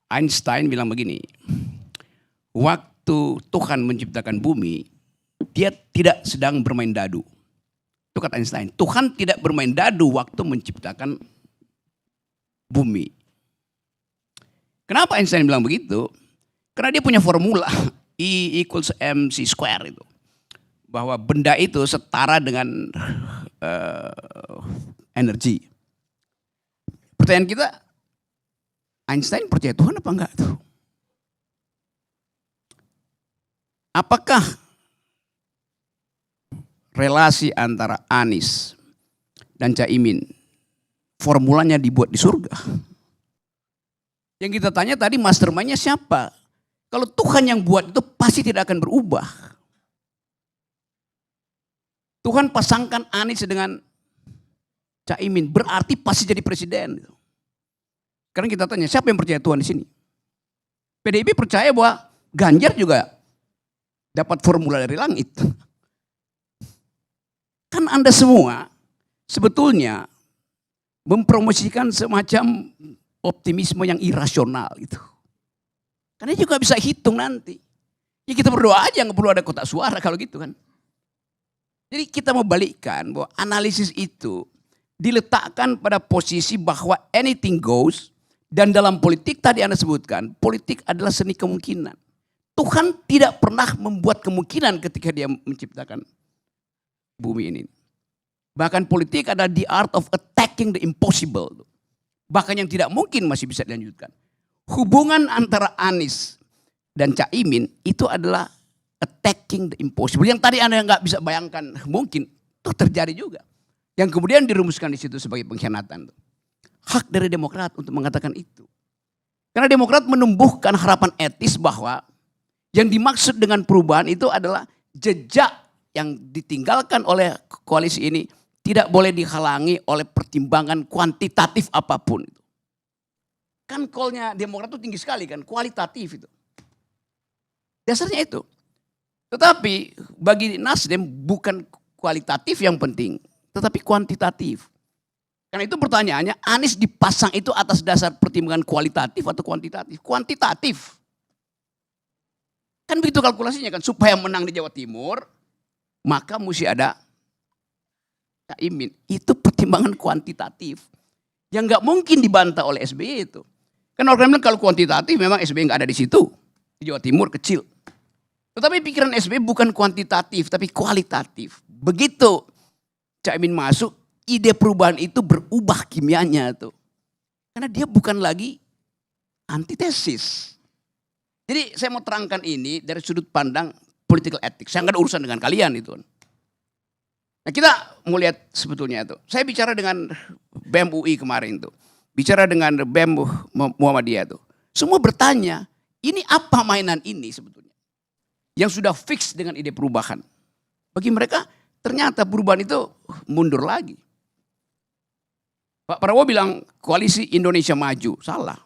Einstein bilang begini, waktu Tuhan menciptakan bumi, dia tidak sedang bermain dadu. Itu kata Einstein, Tuhan tidak bermain dadu waktu menciptakan bumi. Kenapa Einstein bilang begitu? Karena dia punya formula, E equals mc square itu. Bahwa benda itu setara dengan energi. Pertanyaan kita, Einstein percaya Tuhan apa enggak tuh? Apakah relasi antara Anies dan Caimin formulanya dibuat di surga? Yang kita tanya tadi mastermind-nya siapa? Kalau Tuhan yang buat itu pasti tidak akan berubah. Tuhan pasangkan Anies dengan Caimin, berarti pasti jadi presiden. Sekarang kita tanya, siapa yang percaya Tuhan di sini? PDIP percaya bahwa Ganjar juga dapat formula dari langit. Kan Anda semua sebetulnya mempromosikan semacam optimisme yang irasional gitu. Karena juga bisa hitung nanti. Ya kita berdoa aja, nggak perlu ada kotak suara kalau gitu kan. Jadi kita mau balikkan bahwa analisis itu diletakkan pada posisi bahwa anything goes. Dan dalam politik tadi Anda sebutkan, politik adalah seni kemungkinan. Tuhan tidak pernah membuat kemungkinan ketika dia menciptakan bumi ini. Bahkan politik adalah the art of attacking the impossible. Bahkan yang tidak mungkin masih bisa dilanjutkan. Hubungan antara Anies dan Caimin itu adalah attacking the impossible. Yang tadi Anda nggak bisa bayangkan mungkin, itu terjadi juga. Yang kemudian dirumuskan di situ sebagai pengkhianatan. Hak dari Demokrat untuk mengatakan itu. Karena Demokrat menumbuhkan harapan etis bahwa yang dimaksud dengan perubahan itu adalah jejak yang ditinggalkan oleh koalisi ini tidak boleh dihalangi oleh pertimbangan kuantitatif apapun. Kan call-nya Demokrat itu tinggi sekali kan, kualitatif itu. Dasarnya itu. Tetapi bagi Nasdem bukan kualitatif yang penting, tetapi kuantitatif. Karena itu pertanyaannya, Anies dipasang itu atas dasar pertimbangan kualitatif atau kuantitatif? Kuantitatif. Kan begitu kalkulasinya kan, supaya menang di Jawa Timur, maka mesti ada Caimin. Itu pertimbangan kuantitatif. Yang nggak mungkin dibantah oleh SBY itu. Kan orang bilang kalau kuantitatif memang SBY nggak ada di situ. Di Jawa Timur kecil. Tetapi pikiran SBY bukan kuantitatif, tapi kualitatif. Begitu Caimin masuk, ide perubahan itu berubah kimianya tuh. Karena dia bukan lagi antitesis. Jadi saya mau terangkan ini dari sudut pandang political ethics. Saya nggak ada urusan dengan kalian itu. Nah kita mau lihat sebetulnya itu. Saya bicara dengan BEM UI kemarin tuh. Bicara dengan BEM Muhammadiyah tuh. Semua bertanya, ini apa mainan ini sebetulnya? Yang sudah fix dengan ide perubahan. Bagi mereka ternyata perubahan itu mundur lagi. Pak Prabowo bilang koalisi Indonesia maju. Salah.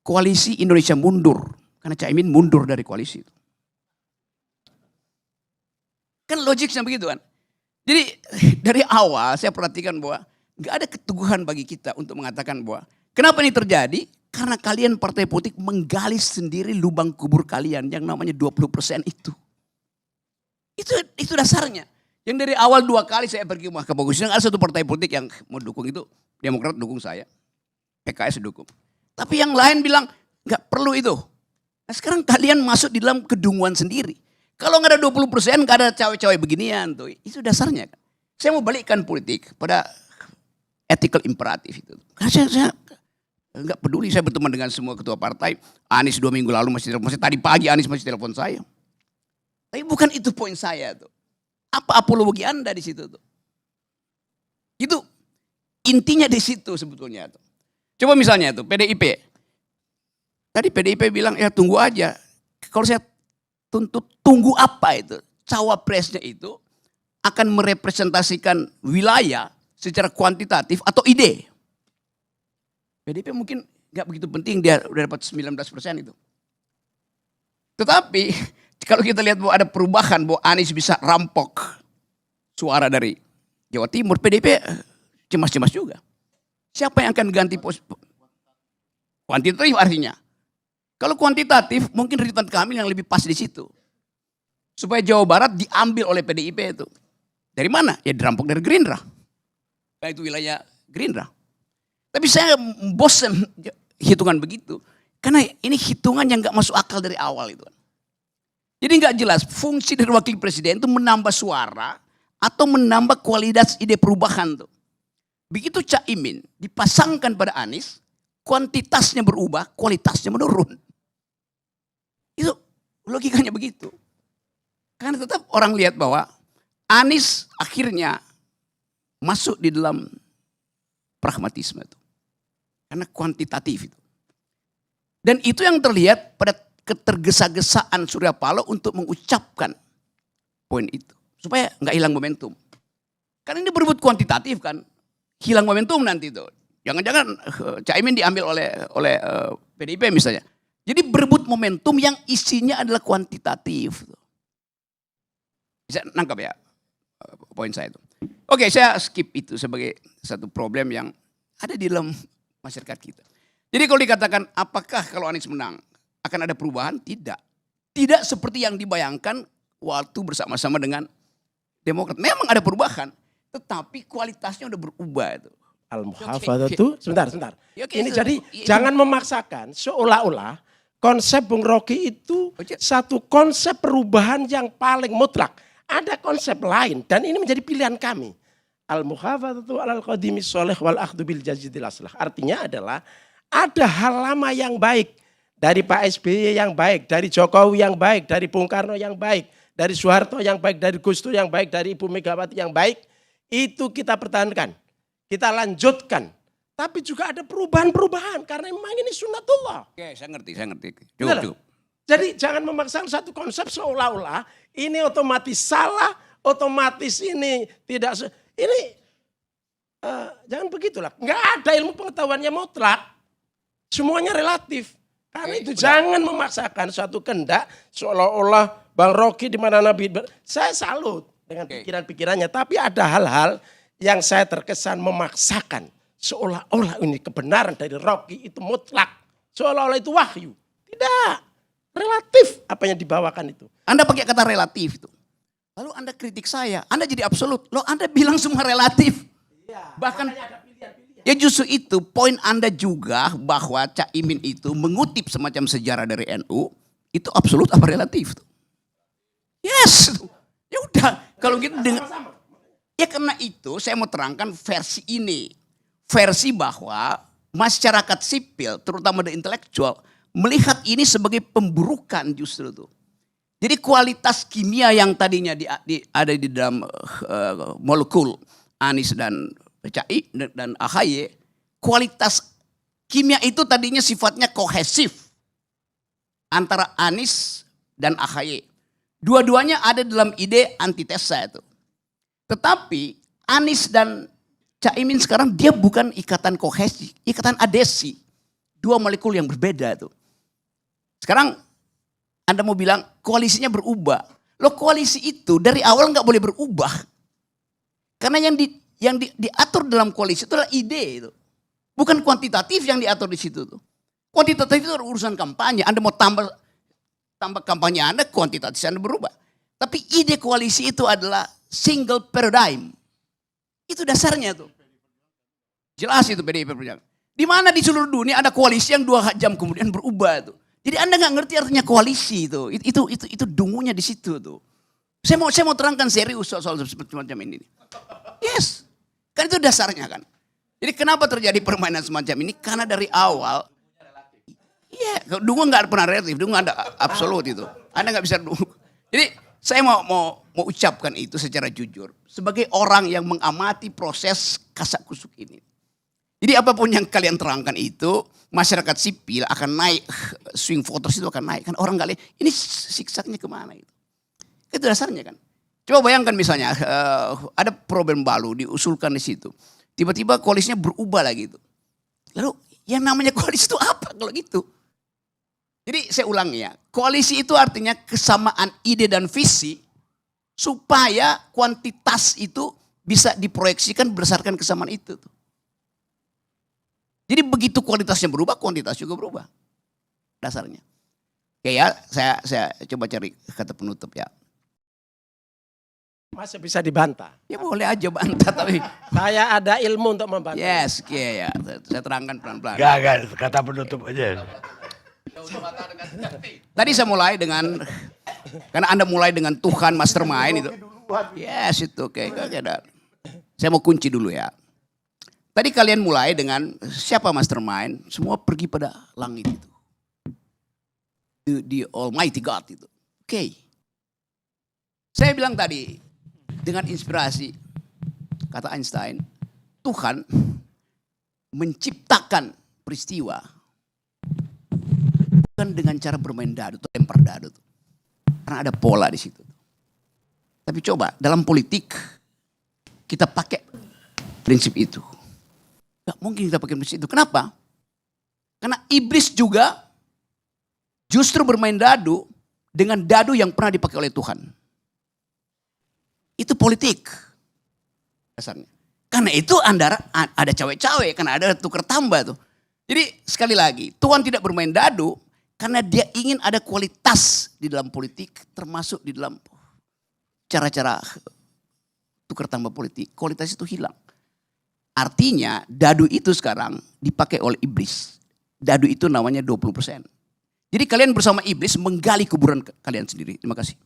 Koalisi Indonesia mundur. Karena Caimin mundur dari koalisi itu. Kan logiknya begitu kan. Jadi dari awal saya perhatikan bahwa gak ada keteguhan bagi kita untuk mengatakan bahwa kenapa ini terjadi? Karena kalian partai politik menggali sendiri lubang kubur kalian yang namanya 20% itu. Itu dasarnya. Yang dari awal 2 kali saya pergi ke Mahkamah Konstitusi, ada satu partai politik yang mau dukung itu. Demokrat dukung saya, PKS dukung. Tapi yang lain bilang gak perlu itu. Nah sekarang kalian masuk di dalam kedunguan sendiri. Kalau gak ada 20% gak ada cawe-cawe beginian tuh. Itu dasarnya. Saya mau balikkan politik pada ethical imperatif itu. Karena saya gak peduli, saya berteman dengan semua ketua partai. Anies 2 minggu lalu masih telepon saya, tadi pagi Anies masih telepon saya. Tapi bukan itu poin saya tuh. Apa apologi Anda di situ tuh? Itu intinya di situ sebetulnya tuh. Coba misalnya tuh PDIP. Tadi PDIP bilang ya tunggu aja. Kalau saya tuntut tunggu apa itu? Cawapresnya itu akan merepresentasikan wilayah secara kuantitatif atau ide. PDIP mungkin gak begitu penting, dia udah dapat 19% itu. Tetapi kalau kita lihat bahwa ada perubahan, bahwa Anies bisa rampok suara dari Jawa Timur, PDIP cemas-cemas juga. Siapa yang akan ganti pos? Kuantitatif artinya. Kalau kuantitatif mungkin Ridwan Kamil yang lebih pas di situ. Supaya Jawa Barat diambil oleh PDIP itu. Dari mana? Ya dirampok dari Gerindra. Nah, itu wilayah Gerindra. Tapi saya bosan hitungan begitu. Karena ini hitungan yang gak masuk akal dari awal itu. Jadi gak jelas fungsi dari wakil presiden itu menambah suara atau menambah kualitas ide perubahan tuh. Begitu Cak Imin dipasangkan pada Anies, kuantitasnya berubah, kualitasnya menurun. Itu logikanya begitu. Karena tetap orang lihat bahwa Anies akhirnya masuk di dalam pragmatisme itu. Karena kuantitatif itu. Dan itu yang terlihat pada ketergesa-gesaan Surya Paloh untuk mengucapkan poin itu. Supaya nggak hilang momentum. Karena ini berebut kuantitatif kan. Hilang momentum nanti itu. Jangan-jangan Cak Imin diambil oleh PDIP misalnya. Jadi berebut momentum yang isinya adalah kuantitatif. Bisa nangkap ya poin saya itu. Oke, saya skip itu sebagai satu problem yang ada di dalam masyarakat kita. Jadi kalau dikatakan apakah kalau Anies menang akan ada perubahan? Tidak. Tidak seperti yang dibayangkan waktu bersama-sama dengan Demokrat. Memang ada perubahan, tetapi kualitasnya udah berubah itu. Al-muhafadzatu, sebentar. Ya, ini jadi jangan memaksakan seolah-olah konsep Bung Rocky itu satu konsep perubahan yang paling mutlak. Ada konsep lain dan ini menjadi pilihan kami. Al-muhafadzatu alal qadimi sholih wal akhdhu bil jadidil aslah. Artinya adalah ada hal lama yang baik dari Pak SBY yang baik, dari Jokowi yang baik, dari Bung Karno yang baik, dari Soeharto yang baik, dari Gus Dur yang baik, dari Ibu Megawati yang baik. Itu kita pertahankan, kita lanjutkan. Tapi juga ada perubahan-perubahan karena memang ini sunnatullah. Oke, saya ngerti. Cukup. Jadi jangan memaksakan satu konsep seolah-olah ini otomatis salah, otomatis ini tidak. Ini jangan begitulah. Nggak ada ilmu pengetahuannya mutlak. Semuanya relatif. Karena itu jangan memaksakan suatu kehendak seolah-olah Bang Rocky di mana Nabi. Saya salut dengan pikiran-pikirannya. Tapi ada hal-hal yang saya terkesan memaksakan. Seolah-olah ini kebenaran dari Rocky itu mutlak. Seolah-olah itu wahyu. Tidak. Relatif apa yang dibawakan itu. Anda pakai kata relatif itu. Lalu Anda kritik saya. Anda jadi absolut. Loh Anda bilang semua relatif. Ya, bahkan ya justru itu poin Anda juga bahwa Cak Imin itu mengutip semacam sejarah dari NU. Itu absolut apa relatif? Yes. Ya udah. Kalau gitu dengan. Ya karena itu saya mau terangkan versi ini. Versi bahwa masyarakat sipil terutama the intelektual melihat ini sebagai pemburukan justru tuh. Jadi kualitas kimia yang tadinya ada di dalam molekul Anies dan PCI dan AHY, kualitas kimia itu tadinya sifatnya kohesif antara Anies dan AHY. Dua-duanya ada dalam ide antitesa itu. Tetapi Anies dan Caimin sekarang dia bukan ikatan kohesi, ikatan adesi. Dua molekul yang berbeda itu. Sekarang Anda mau bilang koalisinya berubah. Loh koalisi itu dari awal nggak boleh berubah. Karena yang diatur dalam koalisi itu adalah ide itu. Bukan kuantitatif yang diatur di situ tuh. Kuantitatif itu urusan kampanye. Anda mau tambah kampanye Anda, kuantitatif Anda berubah. Tapi ide koalisi itu adalah single paradigm. Itu dasarnya tuh. Jelas itu PDIP Perjuangan. Di mana di seluruh dunia ada koalisi yang 2 jam kemudian berubah tuh. Jadi Anda nggak ngerti artinya koalisi itu. Itu dungunya di situ tuh. Saya mau terangkan serius soal semacam ini. Yes. Kan itu dasarnya kan. Jadi kenapa terjadi permainan semacam ini? Karena dari awal. Iya, dungu nggak pernah relatif, dungu ada absolut itu. Anda nggak bisa dungu. Jadi saya mau ucapkan itu secara jujur. Sebagai orang yang mengamati proses kasak kusuk ini. Jadi apapun yang kalian terangkan itu, masyarakat sipil akan naik, swing voters itu akan naik. Kan orang nggak lihat, ini siksaknya kemana itu. Itu dasarnya kan. Coba bayangkan misalnya, ada problem baru diusulkan di situ. Tiba-tiba koalisinya berubah lagi itu. Lalu yang namanya koalisi itu apa kalau gitu? Jadi saya ulangi ya, koalisi itu artinya kesamaan ide dan visi supaya kuantitas itu bisa diproyeksikan berdasarkan kesamaan itu. Jadi begitu kualitasnya berubah, kuantitas juga berubah. dasarnya. Oke ya, saya coba cari kata penutup ya. Masih bisa dibantah. Ya boleh aja bantah tapi Saya ada ilmu untuk membantah. yes, ya. Saya terangkan pelan-pelan. Gak, kata penutup aja. Tadi saya mulai dengan karena Anda mulai dengan Tuhan mastermind itu. Yes, itu oke. Saya mau kunci dulu ya. Tadi kalian mulai dengan siapa mastermind, semua pergi pada langit itu. The Almighty God itu. Oke. Saya bilang tadi dengan inspirasi kata Einstein, Tuhan menciptakan peristiwa bukan dengan cara bermain dadu atau lempar dadu. Karena ada pola di situ. Tapi coba dalam politik kita pakai prinsip itu. Gak mungkin kita pakai prinsip itu. Kenapa? Karena iblis juga justru bermain dadu dengan dadu yang pernah dipakai oleh Tuhan. Itu politik dasarnya. Karena itu ada cawe-cawe, karena ada tukar tambah tuh. Jadi sekali lagi, Tuhan tidak bermain dadu karena dia ingin ada kualitas di dalam politik, termasuk di dalam cara-cara tukar tambah politik. Kualitas itu hilang. Artinya dadu itu sekarang dipakai oleh iblis. Dadu itu namanya 20%. Jadi kalian bersama iblis menggali kuburan kalian sendiri. Terima kasih.